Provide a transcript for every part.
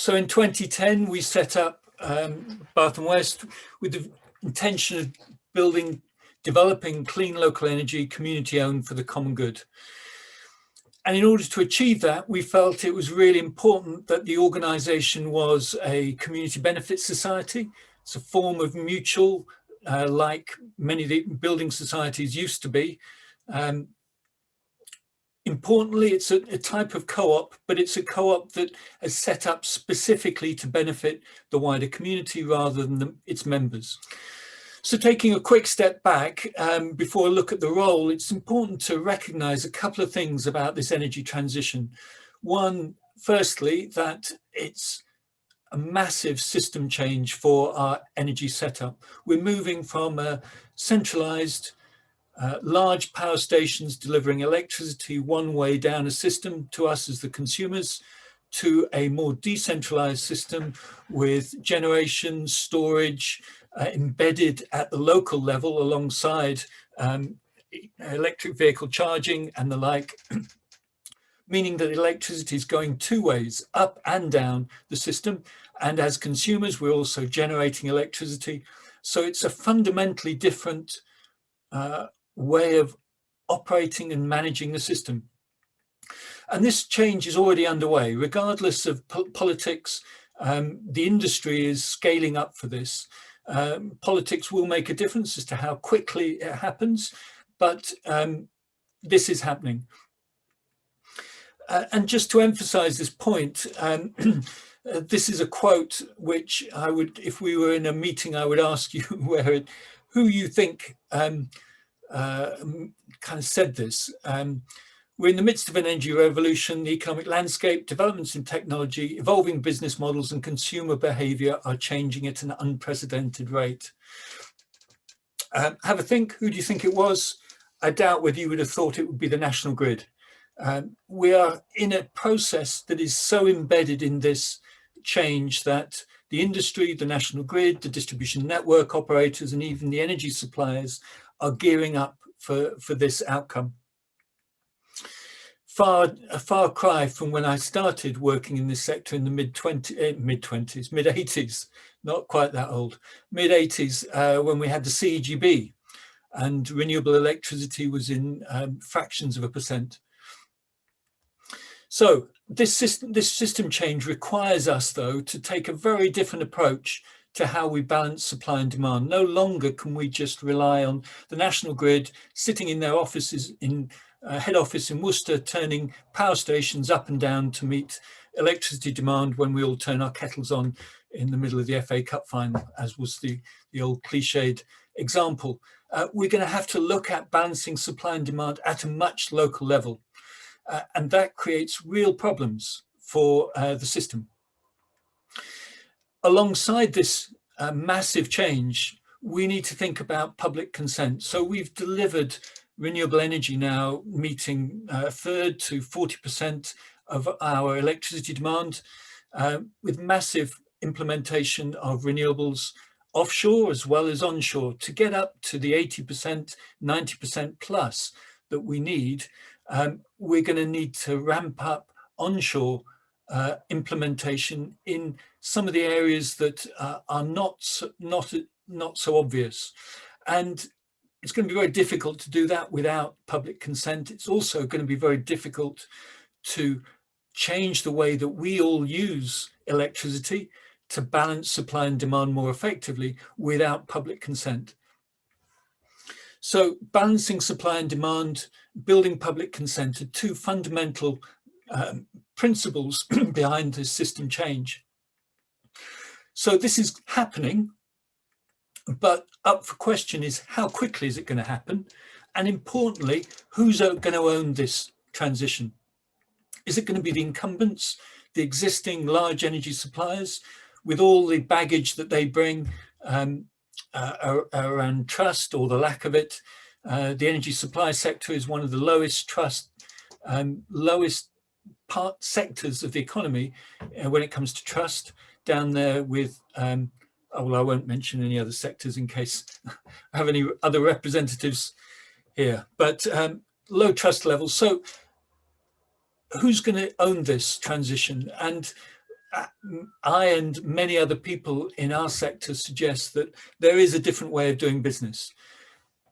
So in 2010, we set up Bath and West with the intention of developing clean local energy, community owned for the common good. And in order to achieve that, we felt it was really important that the organisation was a community benefit society. It's a form of mutual, like many of the building societies used to be. Importantly, it's a type of co-op, but it's a co-op that is set up specifically to benefit the wider community rather than its members. So taking a quick step back, before I look at the role, it's important to recognise a couple of things about this energy transition. One, firstly, that it's a massive system change for our energy setup. We're moving from a centralised, large power stations delivering electricity one way down a system to us as the consumers, to a more decentralised system with generation, storage, embedded at the local level alongside electric vehicle charging and the like, meaning that electricity is going two ways, up and down the system. And as consumers, we're also generating electricity. So it's a fundamentally different way of operating and managing the system. And this change is already underway. Regardless of politics, the industry is scaling up for this. Politics will make a difference as to how quickly it happens, but this is happening. And just to emphasize this point, this is a quote which I would, if we were in a meeting, I would ask you who you think kind of said this. We're in the midst of an energy revolution, the economic landscape, developments in technology, evolving business models and consumer behaviour are changing at an unprecedented rate. Have a think, who do you think it was? I doubt whether you would have thought it would be the National Grid. We are in a process that is so embedded in this change that the industry, the National Grid, the distribution network operators and even the energy suppliers are gearing up for this outcome. A far cry from when I started working in this sector in the mid-80s, not quite that old, mid-80s, when we had the CEGB and renewable electricity was in fractions of a percent. So this system change requires us, though, to take a very different approach to how we balance supply and demand. No longer can we just rely on the National Grid sitting in their offices in head office in Worcester, turning power stations up and down to meet electricity demand when we all turn our kettles on in the middle of the FA Cup final, as was the old cliched example. We're going to have to look at balancing supply and demand at a much local level. And that creates real problems for the system. Alongside this massive change, we need to think about public consent. So we've delivered renewable energy now meeting a third to 40% of our electricity demand, with massive implementation of renewables offshore as well as onshore to get up to the 80%, 90% plus that we need. We're going to need to ramp up onshore implementation in some of the areas that are not so obvious. And it's going to be very difficult to do that without public consent. It's also going to be very difficult to change the way that we all use electricity to balance supply and demand more effectively without public consent. So balancing supply and demand, building public consent are two fundamental principles behind this system change. So this is happening, but up for question is how quickly is it going to happen? And importantly, who's going to own this transition? Is it going to be the incumbents, the existing large energy suppliers with all the baggage that they bring around trust or the lack of it? The energy supply sector is one of the lowest trust, lowest sectors of the economy when it comes to trust, down there with, well, I won't mention any other sectors in case I have any other representatives here, but low trust levels. So who's going to own this transition? And I and many other people in our sector suggest that there is a different way of doing business.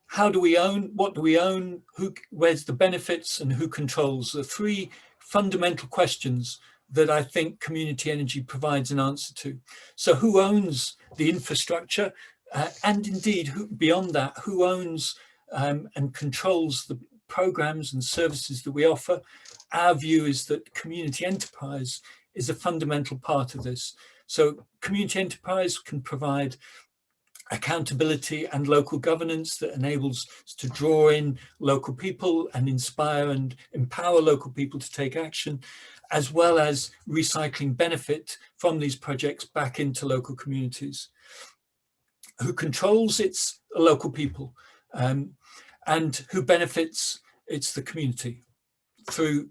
How do we own? What do we own? Where's the benefits, and who controls? The three fundamental questions that I think community energy provides an answer to. So who owns the infrastructure? And indeed, beyond that, who owns and controls the programs and services that we offer? Our view is that community enterprise is a fundamental part of this. So community enterprise can provide accountability and local governance that enables us to draw in local people and inspire and empower local people to take action, as well as recycling benefit from these projects back into local communities. Who controls? It's local people. And who benefits? It's the community through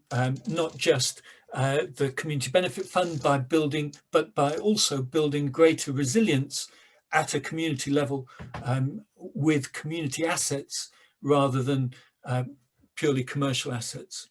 not just the Community Benefit Fund but by also building greater resilience at a community level with community assets rather than purely commercial assets.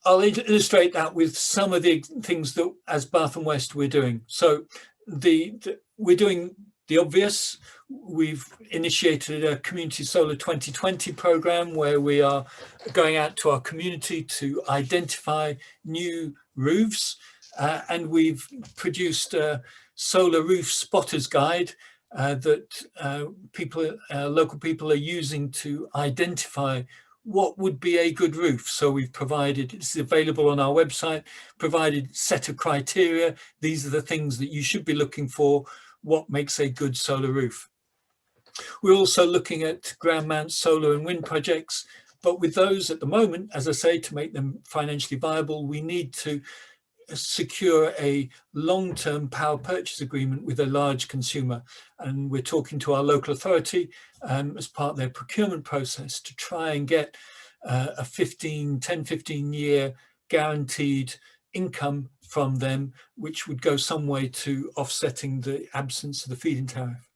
I'll illustrate that with some of the things that as Bath and West we're doing. So we're doing the obvious. We've initiated a Community Solar 2020 program where we are going out to our community to identify new roofs, and we've produced a solar roof spotters guide that local people are using to identify what would be a good roof. So we've provided, it's available on our website, provided set of criteria. These are the things that you should be looking for. What makes a good solar roof? We're also looking at ground mount solar and wind projects, but with those at the moment, as I say, to make them financially viable, we need to secure a long-term power purchase agreement with a large consumer. And we're talking to our local authority as part of their procurement process to try and get a 10-15 year guaranteed income from them, which would go some way to offsetting the absence of the feed-in tariff.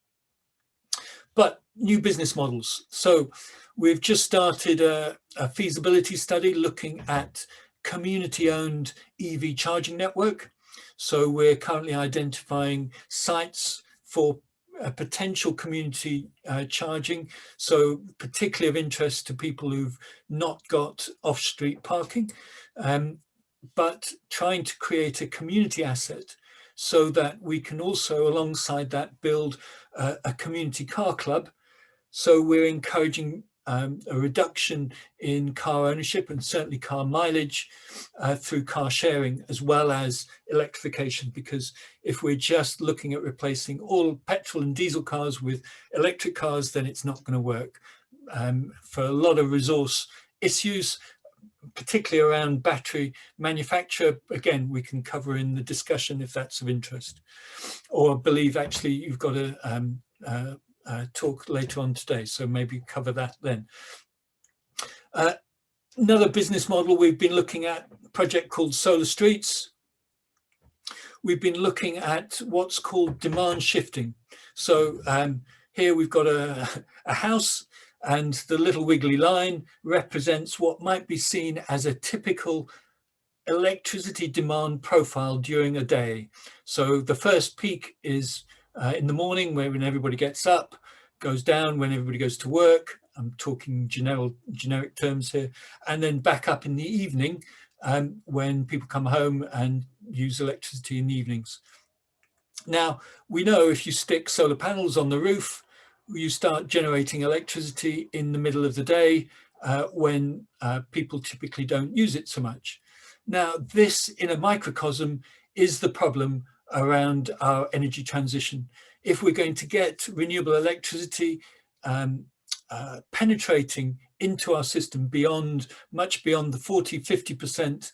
But new business models. So we've just started a feasibility study looking at community-owned EV charging network. So we're currently identifying sites for potential community charging. So particularly of interest to people who've not got off-street parking, but trying to create a community asset so that we can also, alongside that, build a community car club. So we're encouraging a reduction in car ownership and certainly car mileage through car sharing, as well as electrification, because if we're just looking at replacing all petrol and diesel cars with electric cars, then it's not going to work. For a lot of resource issues, particularly around battery manufacture, again, we can cover in the discussion if that's of interest. Or I believe actually you've got a talk later on today, so maybe cover that then. Another business model we've been looking at, a project called Solar Streets. We've been looking at what's called demand shifting. So here we've got a house, and the little wiggly line represents what might be seen as a typical electricity demand profile during a day. So the first peak is in the morning, when everybody gets up, goes down when everybody goes to work. I'm talking generic terms here, and then back up in the evening when people come home and use electricity in the evenings. Now, we know if you stick solar panels on the roof, you start generating electricity in the middle of the day when people typically don't use it so much. Now, this in a microcosm is the problem around our energy transition. If we're going to get renewable electricity penetrating into our system much beyond the 40-50%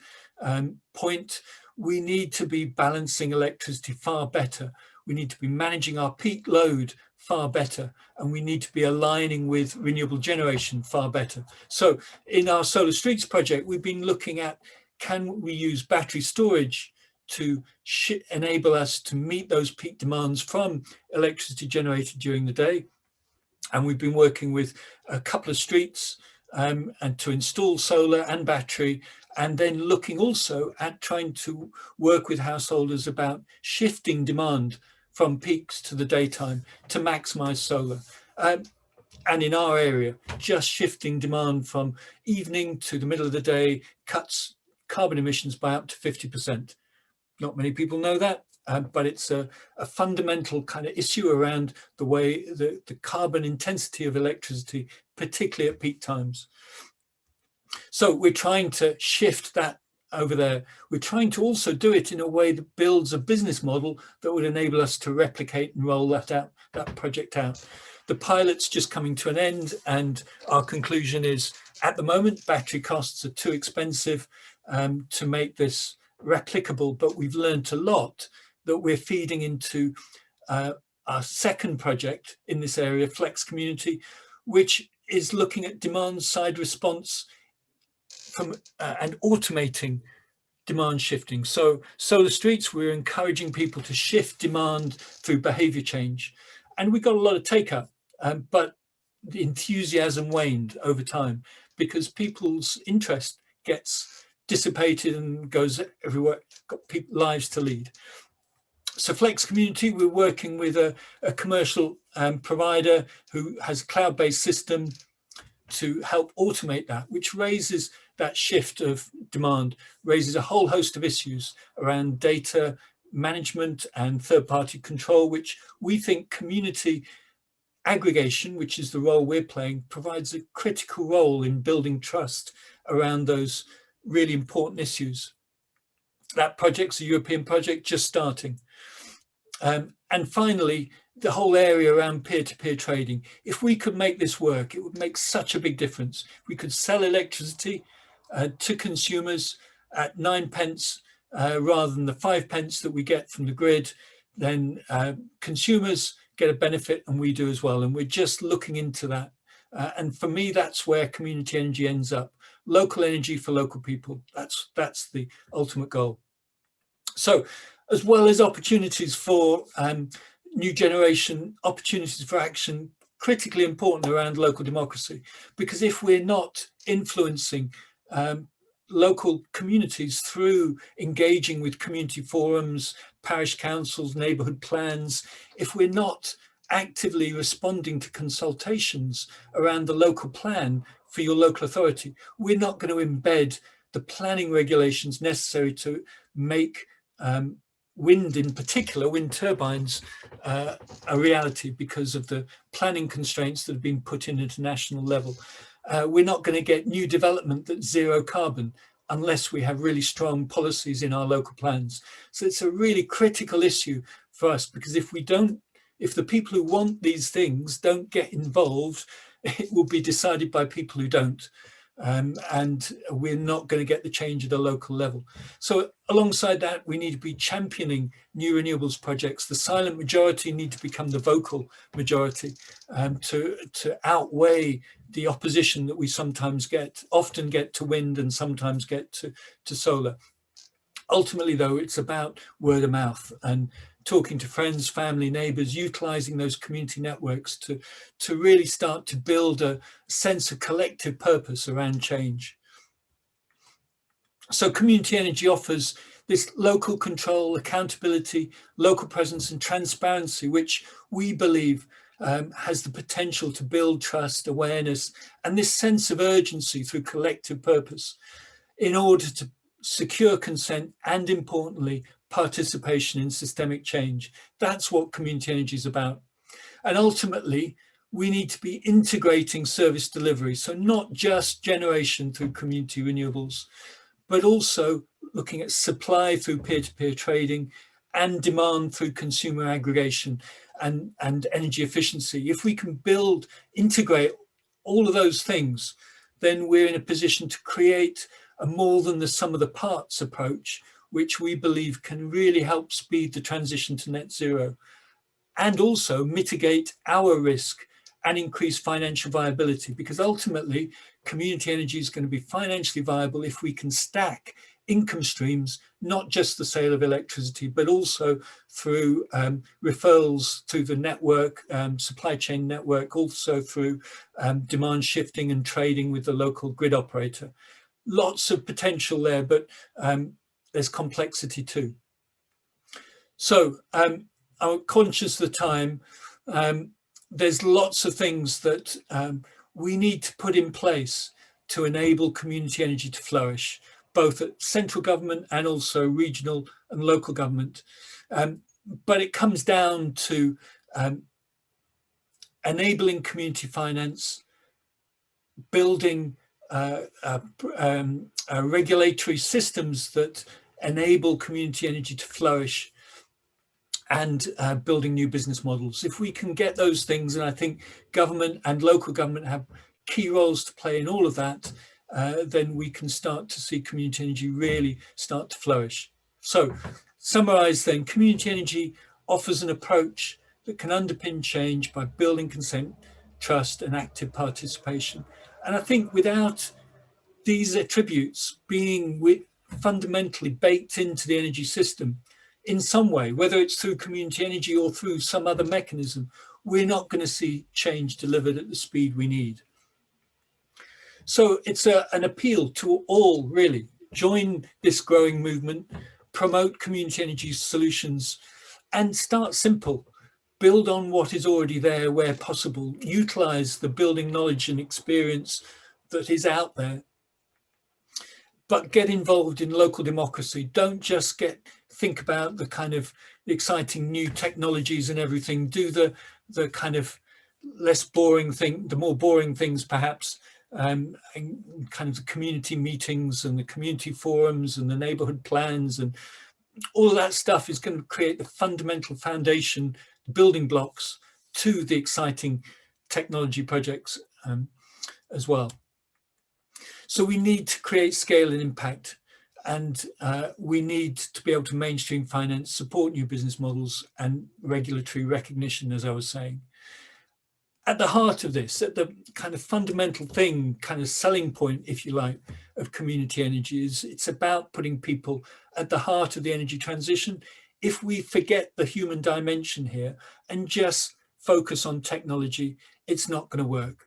point, we need to be balancing electricity far better. We need to be managing our peak load far better, and we need to be aligning with renewable generation far better. So in our Solar Streets project, we've been looking at, can we use battery storage to enable us to meet those peak demands from electricity generated during the day? And we've been working with a couple of streets and to install solar and battery, and then looking also at trying to work with householders about shifting demand from peaks to the daytime to maximize solar. And in our area, just shifting demand from evening to the middle of the day cuts carbon emissions by up to 50%. Not many people know that, but it's a fundamental kind of issue around the way the carbon intensity of electricity, particularly at peak times. So we're trying to shift that over there. We're trying to also do it in a way that builds a business model that would enable us to replicate and roll that out, that project out. The pilot's just coming to an end, and our conclusion is, at the moment, battery costs are too expensive to make this replicable, but we've learned a lot that we're feeding into our second project in this area, Flex Community, which is looking at demand side response from and automating demand shifting. So Solar Streets, we're encouraging people to shift demand through behavior change. And we got a lot of take-up, but the enthusiasm waned over time because people's interest gets dissipated and goes everywhere, got lives to lead. So Flex Community, we're working with a commercial provider who has a cloud-based system to help automate that, which raises that shift of demand, raises a whole host of issues around data management and third-party control, which we think community aggregation, which is the role we're playing, provides a critical role in building trust around those really important issues. That project's a European project just starting. And finally, the whole area around peer-to-peer trading. If we could make this work, it would make such a big difference. We could sell electricity to consumers at 9p rather than the 5p that we get from the grid. Then consumers get a benefit and we do as well. And we're just looking into that. And for me, that's where community energy ends up. Local energy for local people. That's the ultimate goal. So as well as opportunities for new generation, opportunities for action, critically important around local democracy, because if we're not influencing local communities through engaging with community forums, parish councils, neighbourhood plans, if we're not actively responding to consultations around the local plan for your local authority, we're not going to embed the planning regulations necessary to make wind, in particular, wind turbines, a reality because of the planning constraints that have been put in at a national level. We're not going to get new development that's zero carbon unless we have really strong policies in our local plans. So it's a really critical issue for us, because if the people who want these things don't get involved, it will be decided by people who don't. And we're not going to get the change at a local level. So alongside that, we need to be championing new renewables projects. The silent majority need to become the vocal majority to outweigh the opposition that we sometimes often get to wind and sometimes get to solar. Ultimately, though, it's about word of mouth and talking to friends, family, neighbours, utilising those community networks to really start to build a sense of collective purpose around change. So community energy offers this local control, accountability, local presence and transparency, which we believe has the potential to build trust, awareness, and this sense of urgency through collective purpose in order to secure consent and, importantly, participation in systemic change. That's what community energy is about. And ultimately, we need to be integrating service delivery. So not just generation through community renewables, but also looking at supply through peer-to-peer trading and demand through consumer aggregation and energy efficiency. If we can integrate all of those things, then we're in a position to create a more than the sum of the parts approach, which we believe can really help speed the transition to net zero and also mitigate our risk and increase financial viability, because ultimately community energy is going to be financially viable if we can stack income streams, not just the sale of electricity, but also through referrals to the network, supply chain network, also through demand shifting and trading with the local grid operator. Lots of potential there, but there's complexity too. So I'm conscious of the time. There's lots of things that we need to put in place to enable community energy to flourish, both at central government and also regional and local government. But it comes down to enabling community finance, building regulatory systems that enable community energy to flourish, and building new business models. If we can get those things, and I think government and local government have key roles to play in all of that, then we can start to see community energy really start to flourish. So, summarize then, community energy offers an approach that can underpin change by building consent, trust, and active participation. And I think without these attributes being fundamentally baked into the energy system in some way, whether it's through community energy or through some other mechanism, we're not going to see change delivered at the speed we need. So it's an appeal to all, really. Join this growing movement, promote community energy solutions, and start simple. Build on what is already there where possible. Utilize the building knowledge and experience that is out there. But get involved in local democracy. Don't just think about the kind of exciting new technologies and everything. Do the kind of less boring thing, the more boring things perhaps, and kind of the community meetings and the community forums and the neighborhood plans, and all of that stuff is going to create the fundamental foundation, the building blocks to the exciting technology projects as well. So we need to create scale and impact, and we need to be able to mainstream finance, support new business models, and regulatory recognition, as I was saying. At the heart of this, at the kind of fundamental thing, kind of selling point, if you like, of community energy is it's about putting people at the heart of the energy transition. If we forget the human dimension here and just focus on technology, it's not going to work.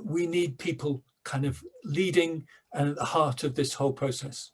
We need people kind of leading and at the heart of this whole process.